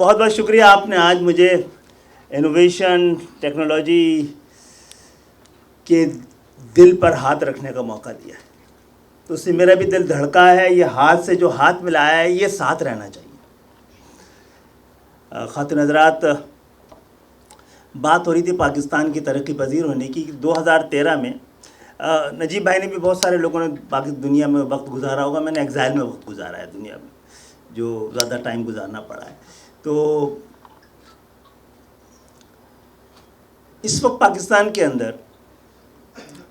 बहुत बहुत शुक्रिया, आपने आज मुझे इनोवेशन टेक्नोलॉजी के दिल पर हाथ रखने का मौका दिया है, तो उससे मेरा भी दिल धड़का है। ये हाथ से जो हाथ मिलाया है ये साथ रहना चाहिए। खातिन हज़रात, बात हो रही थी पाकिस्तान की तरक्की पजीर होने की। 2013 में नजीब भाई ने भी, बहुत सारे लोगों ने बाकी दुनिया में वक्त गुजारा होगा, मैंने एग्ज़ाइल में वक्त गुजारा है दुनिया में, जो ज़्यादा टाइम गुजारना पड़ा है। तो इस वक्त पाकिस्तान के अंदर,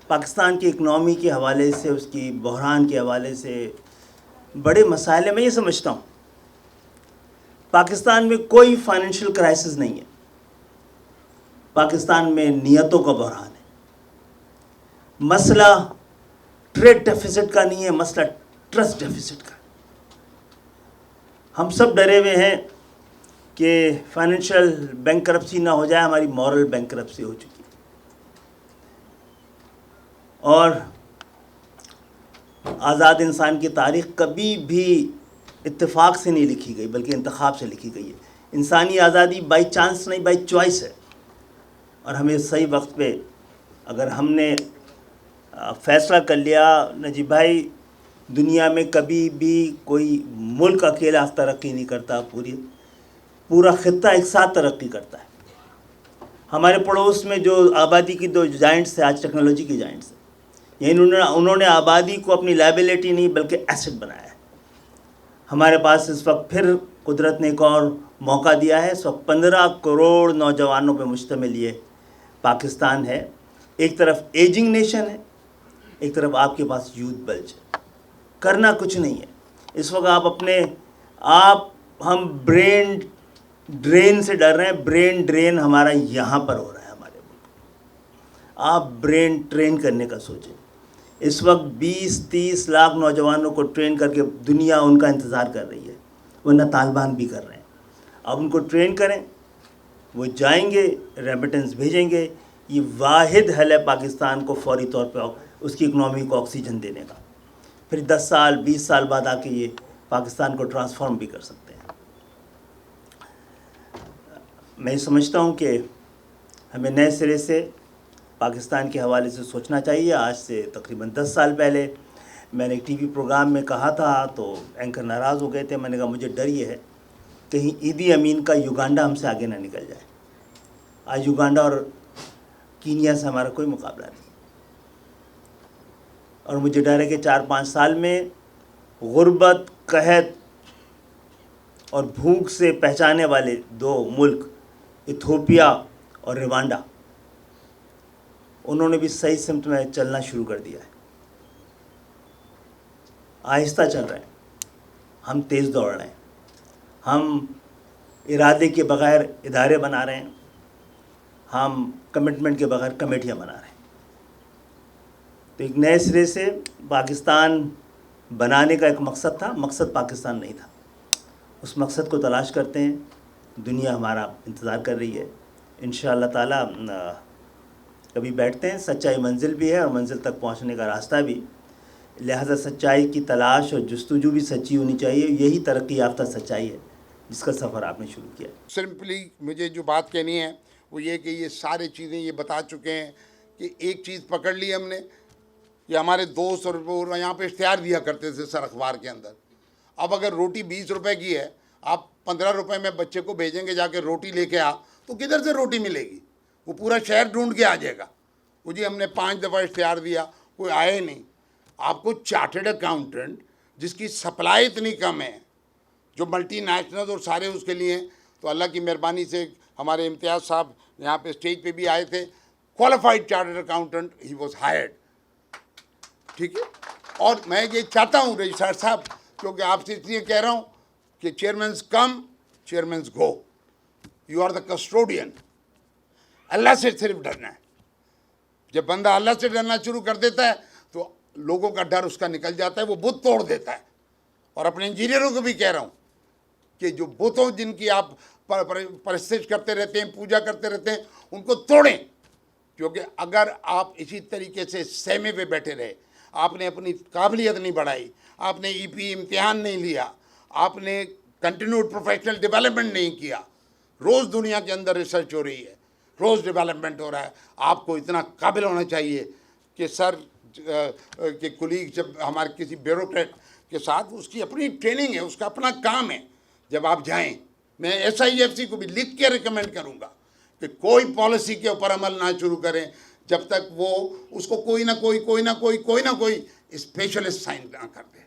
पाकिस्तान की इकनॉमी के हवाले से, उसकी बहरान के हवाले से बड़े मसाइल हैं। मैं ये समझता हूँ पाकिस्तान में कोई फाइनेंशियल क्राइसिस नहीं है, पाकिस्तान में नियतों का बहरान है। मसला ट्रेड डेफिसिट का नहीं है, मसला ट्रस्ट डेफिसिट का। हम सब डरे हुए हैं कि फाइनेंशियल बैंकरप्सी ना हो जाए, हमारी मॉरल बैंकरप्सी हो चुकी है। और आज़ाद इंसान की तारीख़ कभी भी इत्तेफाक से नहीं लिखी गई, बल्कि इंतखाब से लिखी गई है। इंसानी आज़ादी बाई चांस नहीं, बाई चॉइस है। और हमें सही वक्त पे अगर हमने फ़ैसला कर लिया, नजीब भाई, दुनिया में कभी भी कोई मुल्क अकेला तरक्की नहीं करता, पूरा ख़ित्ता एक साथ तरक्की करता है। हमारे पड़ोस में जो आबादी की दो जाइंट्स हैं आज, टेक्नोलॉजी की जाइंट्स हैं, यानी उन्होंने आबादी को अपनी लायबिलिटी नहीं बल्कि एसेट बनाया है। हमारे पास इस वक्त फिर कुदरत ने एक और मौका दिया है। इस वक्त 15 करोड़ नौजवानों पर मुश्तमिल ये पाकिस्तान है। एक तरफ एजिंग नेशन है, एक तरफ आपके पास यूथ बल्ज है। करना कुछ नहीं है इस वक्त। हम ब्रेन ड्रेन से डर रहे हैं। ब्रेन ड्रेन हमारा यहाँ पर हो रहा है हमारे मुल्क। आप ब्रेन ट्रेन करने का सोचें। इस वक्त 20-30 लाख नौजवानों को ट्रेन करके दुनिया उनका इंतज़ार कर रही है, वरना तालिबान भी कर रहे हैं। अब उनको ट्रेन करें, वो जाएंगे, रेमिटेंस भेजेंगे। ये वाहिद हल है पाकिस्तान को फौरी तौर पे उसकी इकनॉमी को ऑक्सीजन देने का। फिर 10 साल 20 साल बाद आके ये पाकिस्तान को ट्रांसफॉर्म भी कर सकते हैं। मैं समझता हूँ कि हमें नए सिरे से पाकिस्तान के हवाले से सोचना चाहिए। आज से तकरीबन 10 साल पहले मैंने एक टीवी प्रोग्राम में कहा था, तो एंकर नाराज़ हो गए थे। मैंने कहा मुझे डर ये है कहीं ईदी अमीन का युगांडा हमसे आगे ना निकल जाए। आज युगांडा और कीनिया से हमारा कोई मुकाबला नहीं, और मुझे डर है कि 4-5 साल में गुर्बत, कहत और भूख से पहचाने वाले 2 मुल्क, इथोपिया और रवांडा, उन्होंने भी सही सिमत में चलना शुरू कर दिया है। आहिस्ता चल रहे हैं, हम तेज़ दौड़ रहे हैं। हम इरादे के बग़ैर इदारे बना रहे हैं, हम कमिटमेंट के बग़ैर कमेटियाँ बना रहे हैं। तो एक नए सिरे से पाकिस्तान बनाने का एक मकसद था, मकसद पाकिस्तान नहीं था। उस मकसद को तलाश करते हैं। दुनिया हमारा इंतज़ार कर रही है। इंशाअल्लाह ताला कभी बैठते हैं। सच्चाई मंजिल भी है और मंजिल तक पहुंचने का रास्ता भी। लिहाजा सच्चाई की तलाश और जुस्तजू भी सच्ची होनी चाहिए। यही तरक्की याफ्ता सच्चाई है जिसका सफ़र आपने शुरू किया। सिंपली मुझे जो बात कहनी है वो ये कि ये सारी चीज़ें ये बता चुके हैं कि एक चीज़ पकड़ ली हमने कि हमारे दोस्त और यहाँ पे इश्तिहार दिया करते थे सर अखबार के अंदर। अब अगर रोटी 20 रुपए की है, आप 15 रुपए में बच्चे को भेजेंगे जाके रोटी लेके आ, तो किधर से रोटी मिलेगी? वो पूरा शहर ढूंढ के आ जाएगा। वो जी हमने 5 दफ़ा इश्तिहार दिया, कोई आए नहीं। आपको चार्टर्ड अकाउंटेंट जिसकी सप्लाई इतनी कम है, जो मल्टीनेशनल और सारे उसके लिए हैं, तो अल्लाह की मेहरबानी से हमारे इम्तियाज़ साहब यहाँ पे स्टेज पे भी आए थे। Qualified chartered accountant, he was hired. ठीक है। और मैं ये चाहता हूँ रजिस्ट्रार साहब, क्योंकि आपसे इसलिए कह रहा हूँ कि chairmen come, chairmen go. You are the custodian. अल्लाह से सिर्फ डरना है। जब बंदा अल्लाह से डरना शुरू कर देता है तो लोगों का डर उसका निकल जाता है, वो बुत तोड़ देता है। और अपने इंजीनियरों को भी कह रहा हूँ कि जो बुतों जिनकी आप परस्तिश करते रहते हैं, पूजा करते रहते हैं, उनको तोड़ें। क्योंकि अगर आप इसी तरीके से सहमे पे बैठे रहे, आपने अपनी काबिलियत नहीं बढ़ाई, आपने ईपी इम्तिहान नहीं लिया, आपने कंटिन्यूड प्रोफेशनल डेवलपमेंट नहीं किया। रोज़ दुनिया के अंदर रिसर्च हो रही है, रोज़ डेवलपमेंट हो रहा है। आपको इतना काबिल होना चाहिए कि सर के कुलीग जब हमारे किसी ब्यूरोक्रेट के साथ, उसकी अपनी ट्रेनिंग है, उसका अपना काम है। जब आप जाएं, मैं SIFC को भी लिख के रिकमेंड करूंगा कि कोई पॉलिसी के ऊपर अमल ना शुरू करें जब तक वो उसको कोई ना कोई स्पेशलिस्ट साइन ना कर दे।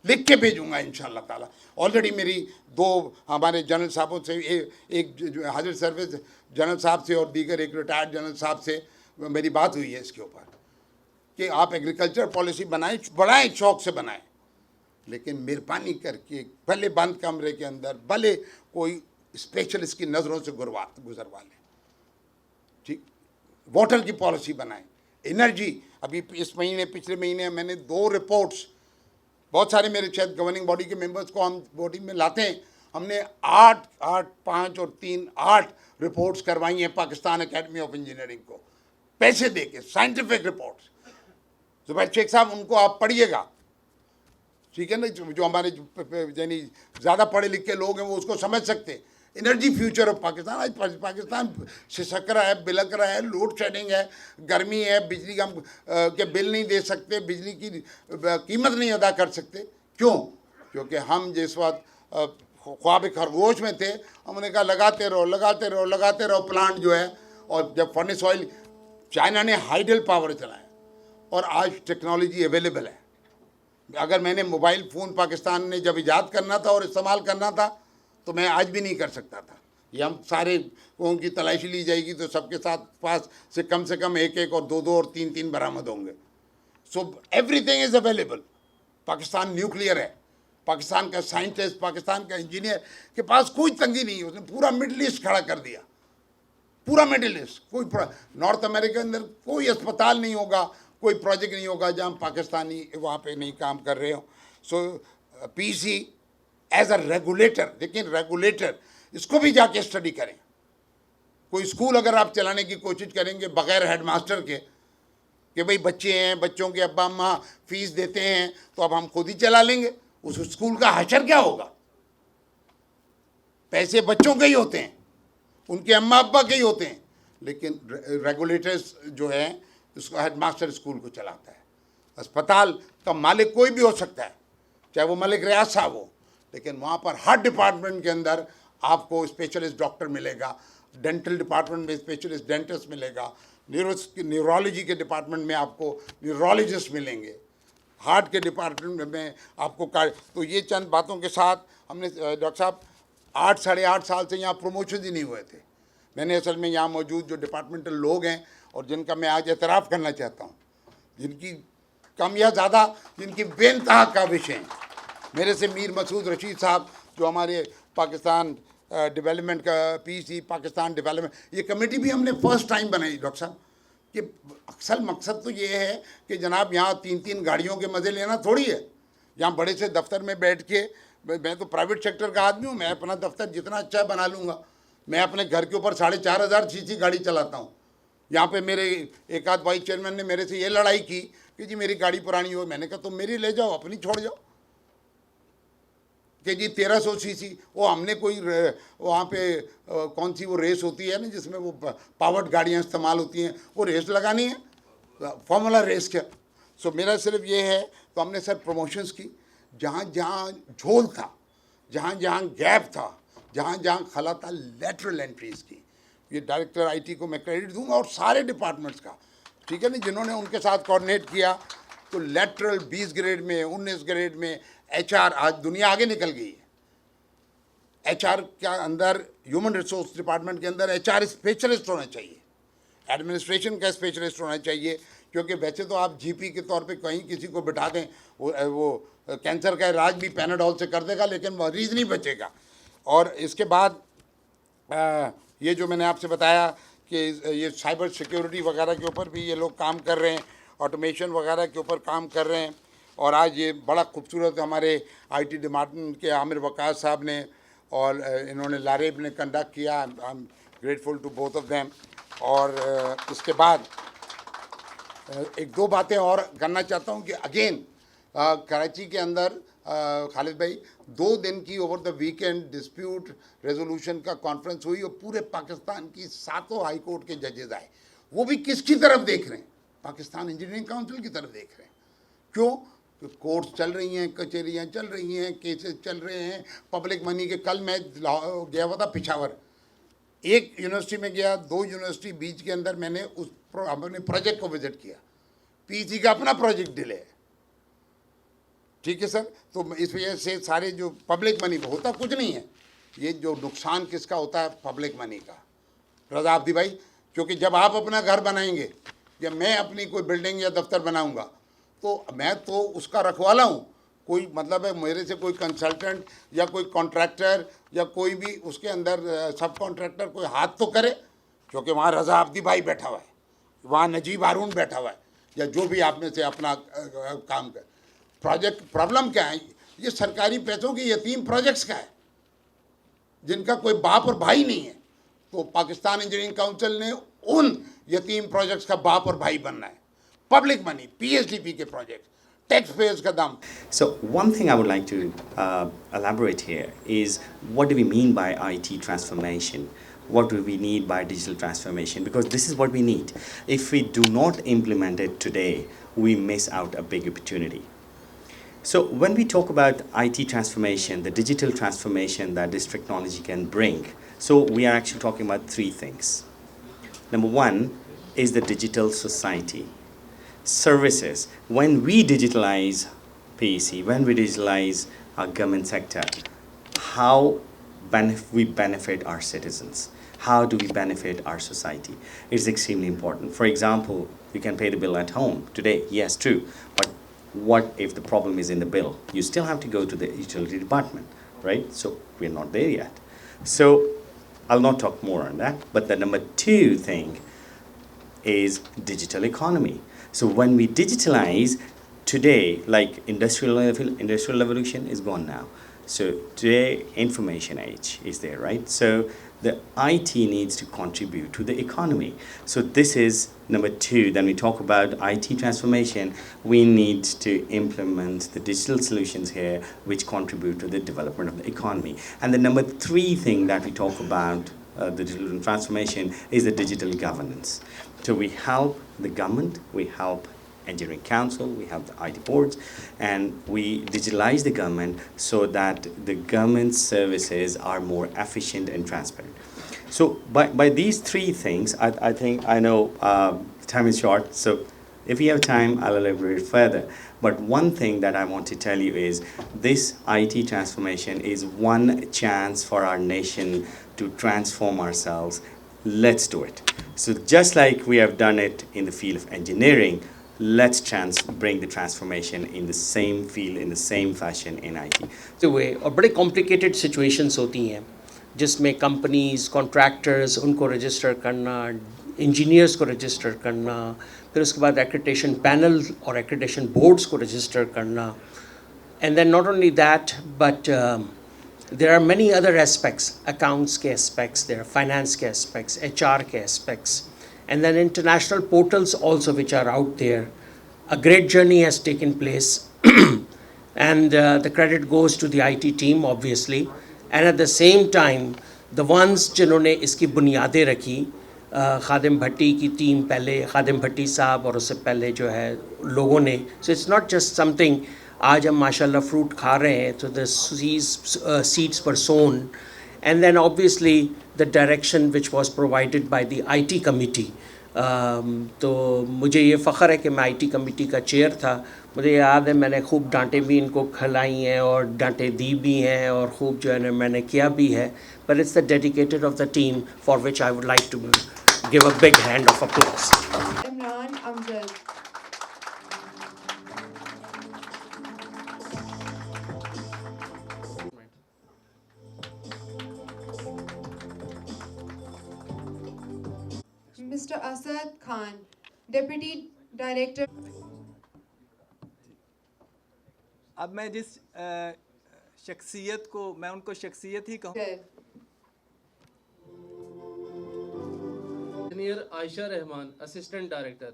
लिख के भेजूंगा इंशाल्लाह ताला। ऑलरेडी मेरी 2 हमारे जनरल साहबों से, एक जो हाजिर सर्विस जनरल साहब से और दीगर एक रिटायर्ड जनरल साहब से मेरी बात हुई है इसके ऊपर कि आप एग्रीकल्चर पॉलिसी बनाएं, शौक से बनाएं, लेकिन मेहरबानी करके भले बंद कमरे के अंदर भले कोई स्पेशलिस्ट की नज़रों से गुजरवा लें। ठीक, वाटर की पॉलिसी बनाएं, एनर्जी। अभी इस महीने, पिछले महीने मैंने 2 रिपोर्ट्स, बहुत सारे मेरे शायद गवर्निंग बॉडी के मेंबर्स को हम बॉडी में लाते हैं, हमने 8, 5 और 3, 8 रिपोर्ट्स करवाई हैं पाकिस्तान एकेडमी ऑफ इंजीनियरिंग को, पैसे दे के, साइंटिफिक रिपोर्ट्स। जुबैर शेख साहब, उनको आप पढ़िएगा, ठीक है ना। जो हमारे यानी ज़्यादा पढ़े लिखे लोग हैं वो उसको समझ सकते हैं। Energy future of Pakistan. आज पाकिस्तान सिसक रहा है, बिलक रहा है, लोड शेडिंग है, गर्मी है, बिजली का के बिल नहीं दे सकते, बिजली की कीमत नहीं अदा कर सकते। क्यों? क्योंकि हम जिस वक्त ख्वाब खरगोश में थे, हमने कहा लगाते रहो प्लांट जो है। और जब फर्नेस ऑयल, चाइना ने हाइडल पावर चलाया और आज टेक्नोलॉजी अवेलेबल है। अगर मैंने मोबाइल फ़ोन पाकिस्तान ने जब ईजाद करना था और इस्तेमाल करना था तो मैं आज भी नहीं कर सकता था। ये हम सारे लोगों की तलाशी ली जाएगी तो सबके साथ पास से कम 1-1 और 2-2 और 3-3 बरामद होंगे। So everything is available. Pakistan nuclear है, पाकिस्तान का साइंटिस्ट, पाकिस्तान का इंजीनियर के पास कोई तंगी नहीं है। उसने पूरा मिडल ईस्ट खड़ा कर दिया, पूरा मिडल ईस्ट। कोई नॉर्थ अमेरिका के अंदर कोई अस्पताल नहीं होगा, कोई प्रोजेक्ट नहीं होगा जहाँ पाकिस्तानी वहाँ पे नहीं काम कर रहे हो। सो PC एज अ रेगुलेटर, लेकिन रेगुलेटर इसको भी जाके स्टडी करें। कोई स्कूल अगर आप चलाने की कोशिश करेंगे बग़ैर हेडमास्टर के कि भाई बच्चे हैं, बच्चों के अब्बा अम्मा फीस देते हैं तो अब हम खुद ही चला लेंगे, उस स्कूल का हशर क्या होगा? पैसे बच्चों के ही होते हैं, उनके अम्मा अब्बा के ही होते हैं, लेकिन रेगुलेटर्स जो है उसको हेडमास्टर स्कूल को चलाता है। अस्पताल का मालिक कोई भी हो सकता है, चाहे वो मलिक रियाज साहब हो, लेकिन वहाँ पर हर डिपार्टमेंट के अंदर आपको स्पेशलिस्ट डॉक्टर मिलेगा। डेंटल डिपार्टमेंट में स्पेशलिस्ट डेंटिस्ट मिलेगा, न्यूरोलॉजी के डिपार्टमेंट में आपको न्यूरोलॉजिस्ट मिलेंगे, हार्ट के डिपार्टमेंट में आपको तो ये चंद बातों के साथ हमने डॉक्टर साहब 8 साढ़े 8 साल से यहाँ प्रमोशन ही नहीं हुए थे। मैंने असल में यहाँ मौजूद जो डिपार्टमेंटल लोग हैं और जिनका मैं आज एतराफ़ करना चाहता हूँ, जिनकी कम या ज़्यादा, जिनकी बेनतहा काविश हैं, मेरे से मीर मसूद रशीद साहब जो हमारे पाकिस्तान डेवलपमेंट का PC पाकिस्तान डेवलपमेंट, ये कमेटी भी हमने फर्स्ट टाइम बनाई डॉक्टर साहब, कि अक्सर मकसद तो ये है कि जनाब यहाँ 3-3 गाड़ियों के मज़े लेना थोड़ी है। यहाँ बड़े से दफ्तर में बैठ के, मैं तो प्राइवेट सेक्टर का आदमी हूँ, मैं अपना दफ्तर जितना अच्छा बना लूँगा। मैं अपने घर के ऊपर 4,500 CC गाड़ी चलाता हूँ। यहाँ पे मेरे एक आध वाइस चेयरमैन ने मेरे से ये लड़ाई की कि जी मेरी गाड़ी पुरानी हो। मैंने कहा तुम मेरी ले जाओ, अपनी छोड़ जाओ। कि जी 1300 CC, वो हमने कोई वहाँ पे कौन सी वो रेस होती है ना जिसमें वो पावर्ड गाड़ियाँ इस्तेमाल होती हैं, वो रेस लगानी है, फार्मूला रेस क्या। सो मेरा सिर्फ ये है, तो हमने सर प्रमोशंस की, जहाँ जहाँ झोल था, जहाँ जहाँ गैप था, जहाँ जहाँ खला था, लेटरल एंट्रीज़ की। ये डायरेक्टर IT को मैं क्रेडिट दूंगा और सारे डिपार्टमेंट्स का, ठीक है ना, जिन्होंने उनके साथ कोऑर्डिनेट किया। तो लेटरल 20 ग्रेड में, 19 ग्रेड में HR, आज दुनिया आगे निकल गई है। HR के अंदर, ह्यूमन रिसोर्स डिपार्टमेंट के अंदर HR स्पेशलिस्ट होना चाहिए, एडमिनिस्ट्रेशन का स्पेशलिस्ट होना चाहिए। क्योंकि वैसे तो आप GP के तौर पे कहीं किसी को बिठा दें, वो कैंसर का इलाज भी पैनाडोल से कर देगा, लेकिन मरीज़ नहीं बचेगा। और इसके बाद ये जो मैंने आपसे बताया कि ये साइबर सिक्योरिटी वगैरह के ऊपर भी ये लोग काम कर रहे हैं, ऑटोमेशन वगैरह के ऊपर काम कर रहे हैं। और आज ये बड़ा खूबसूरत हमारे IT डिपार्टमेंट के आमिर वकास साहब ने और इन्होंने लारेब ने कंडक्ट किया। I am grateful to both of them. और इसके बाद 1-2 बातें और करना चाहता हूँ कि अगेन कराची के अंदर खालिद भाई, 2 दिन की over the weekend dispute resolution का कॉन्फ्रेंस हुई और पूरे पाकिस्तान की 7 हाई कोर्ट के जजेस आए। वो भी किसकी तरफ देख रहे हैं? पाकिस्तान इंजीनियरिंग काउंसिल की तरफ देख रहे हैं। क्यों? कि कोर्ट्स चल रही हैं, कचहरियाँ चल रही हैं, केसेस चल रहे हैं, पब्लिक मनी के। कल मैं गया हुआ था पिशावर, एक यूनिवर्सिटी में गया, 2 यूनिवर्सिटी बीच के अंदर मैंने अपने प्रोजेक्ट को विजिट किया। पीजी का अपना प्रोजेक्ट डिले है, ठीक है सर। तो इस वजह से सारे जो पब्लिक मनी होता कुछ नहीं है, ये जो नुकसान किसका होता है? पब्लिक मनी का। रजा अब्दी भाई, क्योंकि जब आप अपना घर बनाएंगे या मैं अपनी कोई बिल्डिंग या दफ्तर बनाऊंगा तो मैं तो उसका रखवाला हूँ। कोई मतलब है मेरे से कोई कंसल्टेंट या कोई कॉन्ट्रैक्टर या कोई भी उसके अंदर सब कॉन्ट्रैक्टर कोई हाथ तो करे, क्योंकि वहाँ रजा अब्दी भाई बैठा हुआ है, वहाँ नजीब हारून बैठा हुआ है, या जो भी आप में से अपना काम कर। प्रोजेक्ट प्रॉब्लम क्या है? ये सरकारी पैसों के यतीम प्रोजेक्ट्स का है जिनका कोई बाप और भाई नहीं है। तो पाकिस्तान इंजीनियरिंग काउंसिल ने उन यतीम प्रोजेक्ट्स का बाप और भाई बनना है। पब्लिक मनी, पीएचडीपी के प्रोजेक्ट, टैक्स पेयर्स का दाम। So one thing I would like to elaborate here is what do we mean by IT transformation? What do we need by digital transformation? Because this is what we need. If we do not implement it today, we miss out a big opportunity. So when we talk about IT transformation, the digital transformation that this technology can bring, so we are actually talking about 3 things. Number 1 is the digital society. Services. When we digitalize PEC, when we digitalize our government sector, how we benefit our citizens? How do we benefit our society? It's extremely important. For example, you can pay the bill at home today. Yes, true. But what if the problem is in the bill? You still have to go to the utility department, right? So we're not there yet. So I'll not talk more on that. But the number 2 thing is digital economy. So when we digitalize today, like industrial revolution is gone now. So today information age is there, right? So the IT needs to contribute to the economy. So this is number 2. Then we talk about IT transformation. We need to implement the digital solutions here which contribute to the development of the economy. And the number 3 thing that we talk about the digital transformation is the digital governance. So we help the government, we help engineering council, we have the IT boards, and we digitalize the government so that the government services are more efficient and transparent. So by these 3 things, I think, I know time is short, so if we have time, I'll elaborate further. But one thing that I want to tell you is this IT transformation is one chance for our nation to transform ourselves. Let's do it. So just like we have done it in the field of engineering, let's bring the transformation in the same field, in the same fashion in IT. हुए और बड़े complicated situations होती हैं जिसमें companies, contractors, उनको register करना, engineers को register करना, फिर उसके बाद एक्रेडिटेशन पैनल और एक्रेडिटेशन बोर्ड्स को रजिस्टर करना. And then not only that but there are many other aspects, accounts के aspects, there are finance के aspects, HR के aspects, and then international portals also which are out there. A great journey has taken place and the credit goes to the IT team obviously, and at the same time the ones जिन्होंने इसकी बुनियादें रखी, खादिम भट्टी की team पहले, खादिम भट्टी साहब और उससे पहले जो है लोगों ने. So it's not just something आज हम माशाल्लाह फ्रूट खा रहे हैं, तो the seeds were sown, and then obviously the direction which was provided by the IT committee. तो मुझे ये फ़ख्र है कि मैं आईटी कमिटी का चेयर था. मुझे याद है मैंने खूब डांटें भी इनको खिलाई हैं और डांटें दी भी हैं और खूब जो है ना मैंने किया भी है. But it's the dedicated of the team for which I would like to give a big hand of applause. Imran Amjad. Mr. Asad Khan, Deputy Director. अब मैं जिस शख्सियत को मैं उनको शख्सियत ही कहूँ. Engineer Ayesha Rahman, assistant director.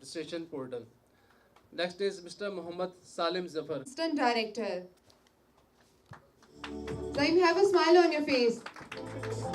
registration portal. Next is Mr. Muhammad Salim Zafar. Assistant Director. Zaim, have a smile on your face.